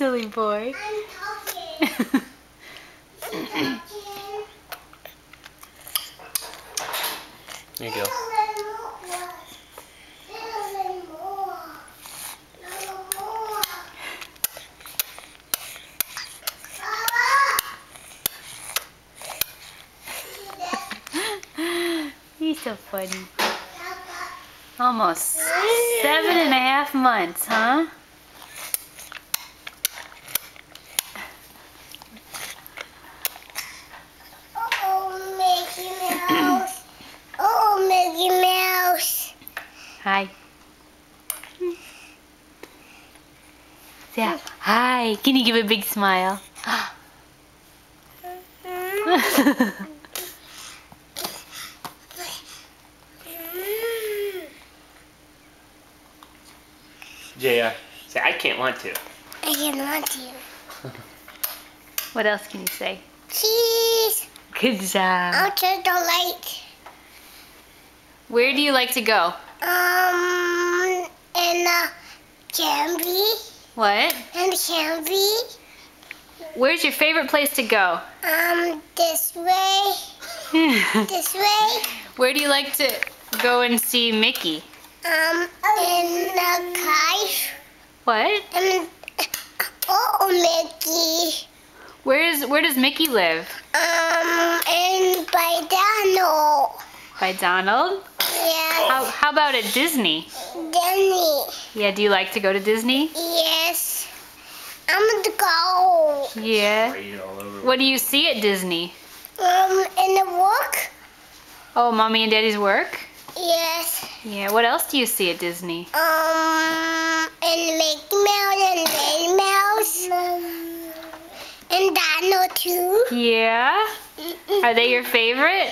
silly boy. I'm talking. There you go. He's so funny. Almost 7.5 months, huh? Oh, Mickey Mouse. Oh, Mickey Mouse. Hi. Yeah. Hi. Can you give a big smile? JR, say I can't want to. I didn't want to. What else can you say? Cheese. Good job. I'll turn the light. Where do you like to go? In the candy. What? In the candy. Where's your favorite place to go? This way. This way. Where do you like to go and see Mickey? In the kite. What? Oh, Mickey. Where does Mickey live? In by Donald. By Donald? Yeah. How about at Disney? Danny. Yeah, do you like to go to Disney? Yes. I'm gonna go. Yeah. Sprayed all over. What do you see at Disney? In the work. Oh, Mommy and Daddy's work? Yes. Yeah, what else do you see at Disney? And Mickey Mouse and Minnie Mouse. And Donald too. Yeah? Are they your favorite?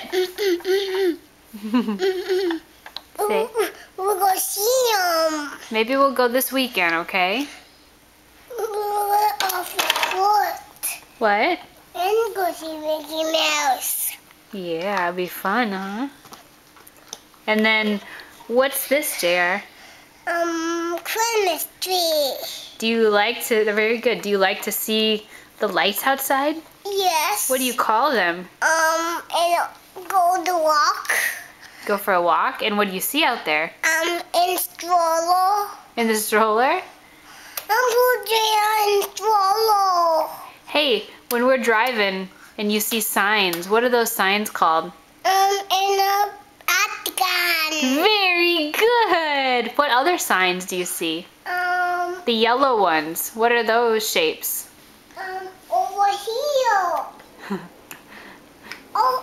Say, We'll go see them. maybe we'll go this weekend, okay? We'll go off the foot. What? And go see Mickey Mouse. Yeah, it'll be fun, huh? And then, what's this, JR? Christmas tree. Do you like to, they're very good, do you like to see the lights outside? Yes. What do you call them? And go to walk. Go for a walk? And what do you see out there? In stroller. In the stroller? In stroller. Hey, when we're driving and you see signs, what are those signs called? In a Atticon. Very good! What other signs do you see? The yellow ones. What are those shapes? Over here. Oh,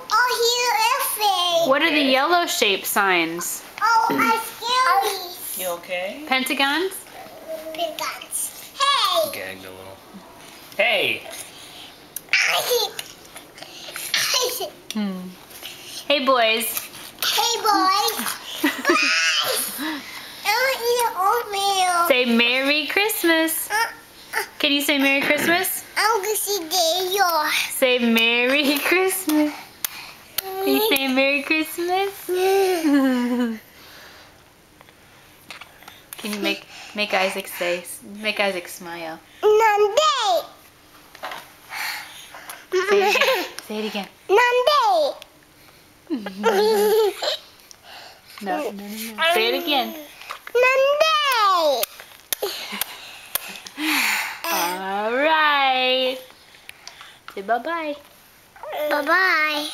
here, What are the yellow shape signs? Oh, I scary. You okay? Pentagons? Big guns. Hey. Gagged a little. Hey! Hey boys. Hey, boys. I want to eat oatmeal. Say Merry Christmas. Can you say Merry Christmas? I'm going to see Daniel. Say Merry Christmas. Can you say Merry Christmas? Can you make Isaac make Isaac smile? Nande. Say it again. Nande. No. Say it again. Nande. All right. Say bye-bye. Bye-bye.